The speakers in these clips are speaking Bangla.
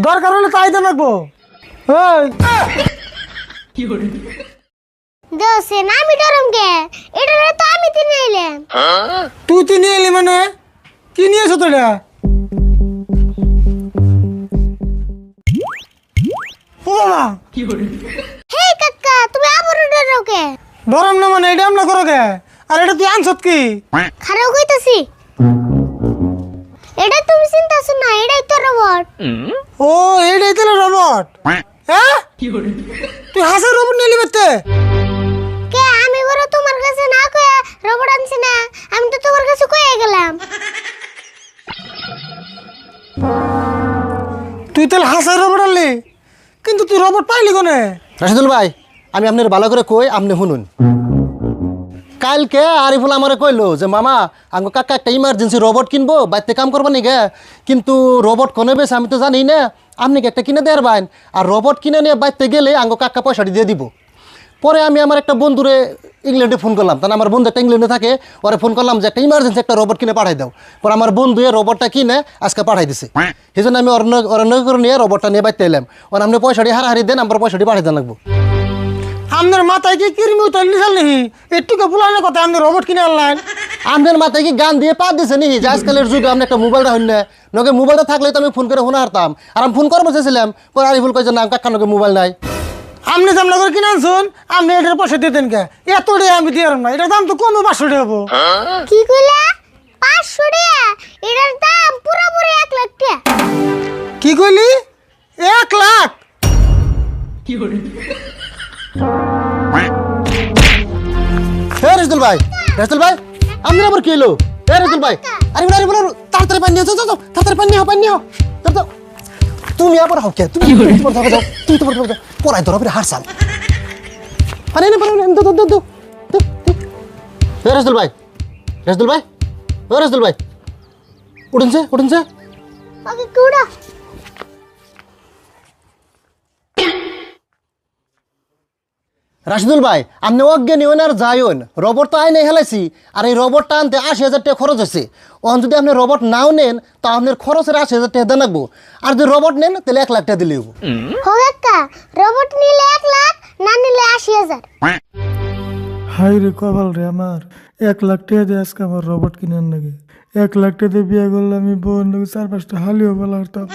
দরকার হলে তাই তো লাগবো। দোষে না আমি ডরম কে এটা তো আমি তিনে এলাম। তুই তো নিয়ে এলি মানে কি নিয়েছো তোরা? ও বাবা হে কাকা তুমি আবার ডরো কে? ধরম না মানে এটা আমরা করো কে? আর এটা তুই আনছত কি? খারাপ কইতাছি এটা তুমি চিন্তাছো না এটাই তো রোবট। ও এইটাই তো রোবট। হ্যাঁ তুই হাসের রোবট নিয়ে নিবে? কে আমি বড় তোমার কাছে না কয়ে রোবট আনছি না, আমি তো তোমার কাছে কয়ে গেলাম। তুই তাহলে হাসের রোবট আনলি, কিন্তু তুই রোবট পাইলি কোনে? রাশিদুল ভাই আমি আপনার ভালো করে কই আপনি শুনুন। কালকে আরিফুল আমারে কইলো যে মামা আঙ্গো কাকা একটা ইমার্জেন্সি রোবট কিনবো, বাড়িতে কাম করবো নি গে, কিন্তু রোবট কোনে বেশ আমি তো জানি না, আপনি কি একটা কিনে দেওয়ার বাইন, আর রোবট কিনে নিয়ে বাড়িতে গেলে আঙ্গো কাকা পয়সাটি দিয়ে দিব। পরে আমি আমার একটা বন্ধুরে ইংল্যান্ডে ফোন করলাম, তাহলে আমার বন্ধু একটা ইংল্যান্ডে থাকে, ওরে ফোন করলাম যে একটা ইমার্জেন্সি একটা রোবট কিনে পাঠাই দাও। পরে আমার বন্ধু রোবটটা কিনে আজকে পাঠাই দিছে। সেই জন্য আমি অরণ্য করে নিয়ে রোবটটা নিয়ে বাড়িতে এলাম। ওর আপনি পয়সাটি হারাহারি দেন, আমার পয়সাটি পাঠাই দেন লাগবো। আপনার মাথায় কি কিরমি তৈরি চালনি? একটু পুলানের কথা আপনি রোবট কিনে আনলেন? আপনার মাথায় কি গান দিয়ে পা দিছে নি যে আজকালের যুগে আপনি একটা মোবাইলটা হইন না, নকে মোবাইলটা থাকলে তো আমি ফোন করে শোনা হারতাম, আর আমি ফোন করবো চেয়েছিলাম। পরে আরিফুল কয়েছে না কাকা নকে মোবাইল নাই। আপনি জামলা করে কিনে আনছুন, আপনি এটার পয়সা দিয়ে দেন কে? এত টাকা আমি দিয়ে না, এটার দাম তো কমে 500 টাকা হবো। কি কইলা 500 টাকা? এটার দাম পুরোপুরি 1 লাখ টাকা। কি কইলি? 1 লাখ? হে রাশিদুল ভাই, রাশিদুল ভাই আপনি আবার কি এলো? হে রাশিদুল ভাই আরিফুল আরিফুল তাড়াতাড়ি পানি নিয়ে যাও, যাও তাড়াতাড়ি পানি নিয়ে পানি নিয়ে যাও। তুমি আবার হাও কে? তুমি তোমার যাও যাও, তুমি তোমার যাও পড়াই ধরো ফিরে হারসাল পানি না পানি দো দো দো দো। হে রাশিদুল ভাই, রাশিদুল ভাই, ও রাশিদুল ভাই উঠুনছে উঠুনছে। ওকে কুড়া রাশিদুল ভাই আপনি অজ্ঞানী হন আর যাইন, রোবট তো আইনে হেলাইছি, আর এই রোবটটা আনতে 80,000 টাকা খরচ হয়েছে। অন যদি আপনি রোবট নাও নেন তা আপনার খরচের 80,000 টাকা দেন লাগবো, আর যদি রোবট নেন তাহলে 1 লাখ টাকা দিলে হবো। হো কাকা রোবট নিলে 1 লাখ, না নিলে 80,000। হাই রে কপাল রে আমার, 1 লাখ টাকা দিয়ে আজকে আমার রোবট কিনার নাকি? 1 লাখ টাকা দিয়ে বিয়ে করলে আমি বউর নাকি 4-5টা হালিও বলা হতাম।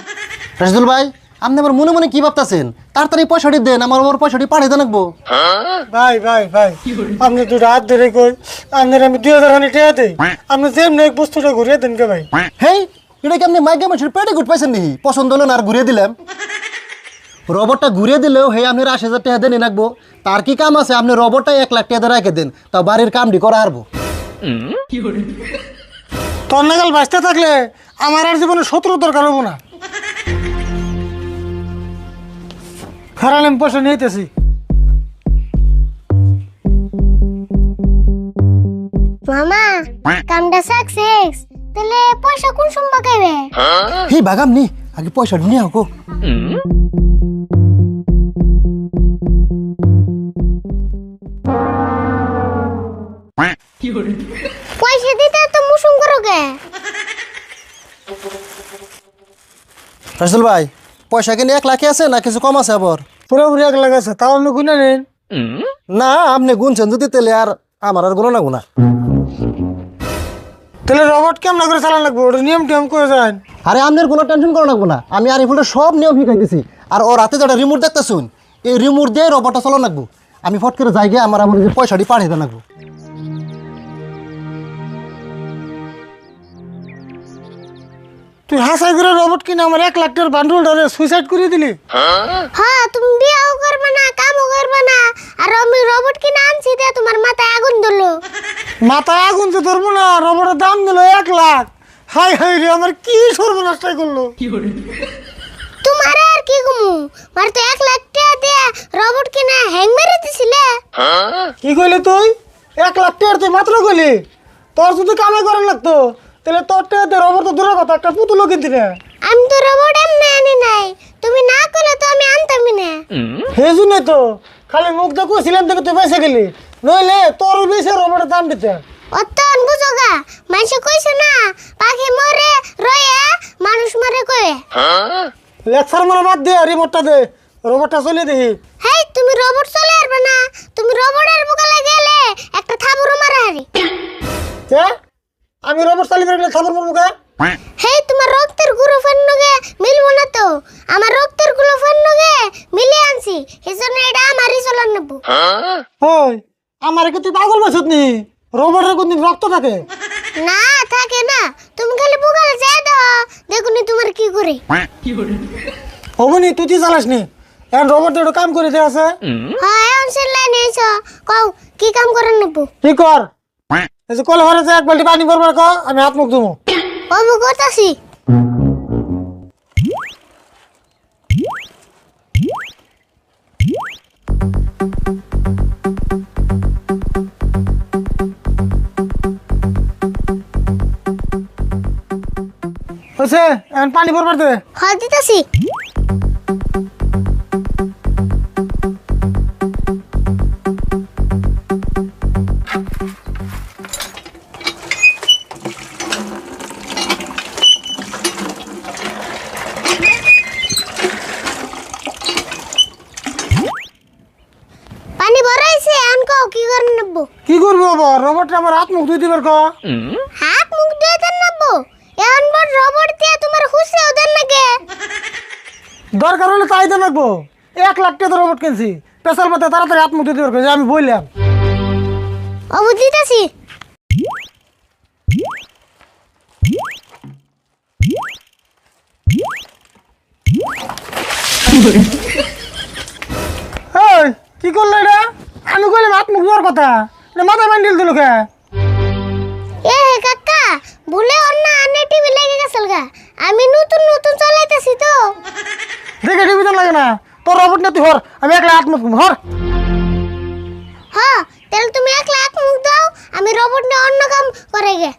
রাশিদুল ভাই আপনি আমার মনে মনে কি ভাবতেছেন? তাড়াতাড়ি পয়সাটি দেন, আমার ওর পয়সাটি পাঠিয়ে দেন লাগবো। ভাই ভাই ভাই আপনি দুটো হাত ধরে কই, আপনার আমি 2000 টাকা দেই, আপনি যেমনি এক বস্তুটা ঘুরিয়ে দেন কে ভাই? হেই এটা কি আপনি মাইকে মানুষের পেটে গুট পাইছেন নাকি? পছন্দ হলো না আর ঘুরিয়ে দিলাম। রোবটটা ঘুরিয়ে দিলেও হে আপনার 80,000 টাকা দেন লাগবো। তার কি কাম আছে? আপনি রোবটটা 1 লাখ টাকা রেখে দেন, তাও বাড়ির কামটি করা হারবো। তোর নাগাল বাঁচতে থাকলে আমার আর জীবনে 17 দরকার হবো না। খারাপ আমি পয়সা নিতেছি। মামা কামটা সাকসেস, তাহলে পয়সা কোন সময় পাকাইবে? হে বাগাম নি আগে পয়সাটি নিয়ে হোক। পয়সা দিতে তো মুসুম করো কে? রাশিদুল ভাই পয়সা কিনে 1 লাখে আছে না কিছু কম আছে আবার? পুরোপুরি 1 লাখ আছে, তাও আপনি গুনে নেন। না আপনি গুনছেন যদি তেলে আর আমার আর গুলো না গুনা। তাহলে রোবট কেমন করে চালান লাগবে? ওটা নিয়ম টিয়ম করে যান। আরে আপনার কোনো টেনশন করা লাগবো না, আমি আরিফুলের সব নিয়ম শিখাই দিছি। আর ওর হাতে যেটা রিমোট দেখতেছুন, এই রিমোট দিয়ে রোবটটা চালানো লাগবো। আমি ফট করে যাই গিয়ে আমার যে পয়সাটি পাঠিয়ে দেন লাগবো। তুই হাসাই করে রোবট কিনে আমার 1 লাখ টাকার বান্ডুল ধরে সুইসাইড করে দিলি। হ্যাঁ তুমি বিয়েও করবে না, কামও করবে না, আর আমি রোবট কিনে আনছি দিয়ে তোমার মাথায় আগুন ধরলো। মাথায় আগুন তো ধরবো না, রোবটের দাম দিল 1 লাখ। হাই হাই রে আমার কি সর্বনাশটাই করলো। তোমার আর কি গুমু, মার তো 1 লাখ টাকা দিয়ে রোবট কিনে হ্যাং মেরে দিছিলে। কি কইলি তুই? 1 লাখ টাকার তুই মাত্র কইলি? তোর যদি কামে করার লাগতো তাহলে তোর টাকাতে রোবট তো দূরের কথা একটা পুতুলও কিনতি না। আমি তো রোবট এমনি আনি নাই, তুমি না করলে তো আমি আনতামই না। সেই জন্যই তো খালি মুখ দিয়ে কইছিলাম দেখে তুই বেঁচে গেলি, নইলে তোর বেশি রোবটের দাম দিতে। অতন বুঝোগা, মানুষ কইছে না পাখি মরে রয়ে মানুষ মরে কয়ে। লেকচার মানে বাদ দে রিমোটটা দে রোবটটা চলে দেখি হেই তুমি রোবট চলে আসবে না, তুমি রোবটের বুকালে গেলে একটা থাবুরও মারা হারি। কে আমি রোবট চালিয়ে গেলে খবর পড়বো কে হেই তোমার রক্তের গ্রুপের নগে মিলবো না তো, আমার রক্তের গ্রুপের নগে মিলে আনছি, এজন্য এটা আমারই চলার নেব। ওই আমার কি তুই পাগল বসত নি রোবটের কোনদিন রক্ত থাকে না থাকে না, তুমি খালি বুকালে যাই দাও দেখুনি তোমার কি করে। হবনি তুই কি চালাস নি এখন রোবট একটু কাম করে দিয়ে আছে হ্যাঁ এখন সে লাইনে এসো, কও কি কাম করে নেব। কি কর এই যে কল ভরে যে এক বালতি পানি ভরবার ক আমি হাত মুখ ধুমো কবু করতাছি। হয়েছে এখন পানি ভরবার দে হ্যাঁ দিতাছি। পানি ভরাইছে এখন কও কি করে নেব। কি করবো আবার রোবটটা আমার হাত মুখ ধুই দিবার ক হাত মুখ দিয়ে দেন নেব, এখন বড় রোবট দিয়ে তোমার হুসেও দেন নাকি। দরকার হলে তাই তো লাগবো 1 লাখ টাকা রোবট কিনছি পেশার মধ্যে তাড়াতাড়ি হাত মুখ ধুই দিবার ক যে আমি বললাম অবু দিতাছি। এই কি করলো এটা আমি কইলাম হাত মুখ ধোয়ার কথা এটা মাথা বান্ডিল দিল কে এ কাকা ভুলে অন্য আনে টিভি লেগে গেছিল গা, আমি নতুন নতুন চালাইতেছি তো। দেখে টিভি তো লাগে না তোর রোবট না তুই হর আমি একলা হাত মুখ ধুবো, হর হ্যাঁ তাহলে তুমি একলা এক মুখ দাও, আমি রোবট নিয়ে অন্য কাম করে গে।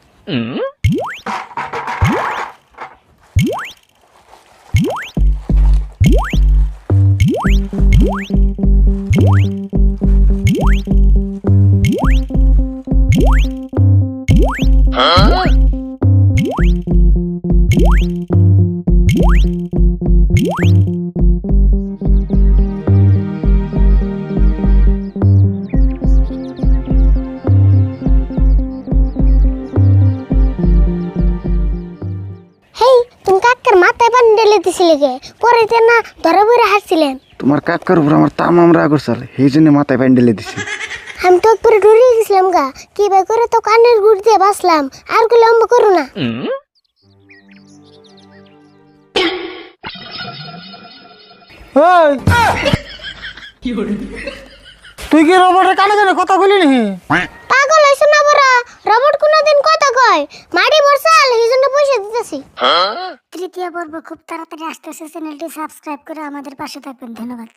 হেই তুমি কাকার মাথায় পানি ঢেলে দিছিলে গে, পরে যে না ধরে বইরে হাসছিলেন। তোমার কাকার উপর আমার তামাম রাগ করছাল সেই জন্য মাথায় পানি ঢেলে দিছি আমি তো একবারে ডরিয়ে গেছিলাম গা, কি ভাই করে তো কানের গুড় দিয়ে বাসলাম, আর গুলো অম্ব করো না। ওই তুই কি রোবটের কানে কানে কথা বলি নি পাগল হইছো না বড়, রোবট কোনদিন কথা কয়, মাটি বর্ষাল এই জন্য পয়সা দিতেছি। তৃতীয় পর্ব খুব তাড়াতাড়ি আসতেছে, চ্যানেলটি সাবস্ক্রাইব করে আমাদের পাশে থাকবেন, ধন্যবাদ।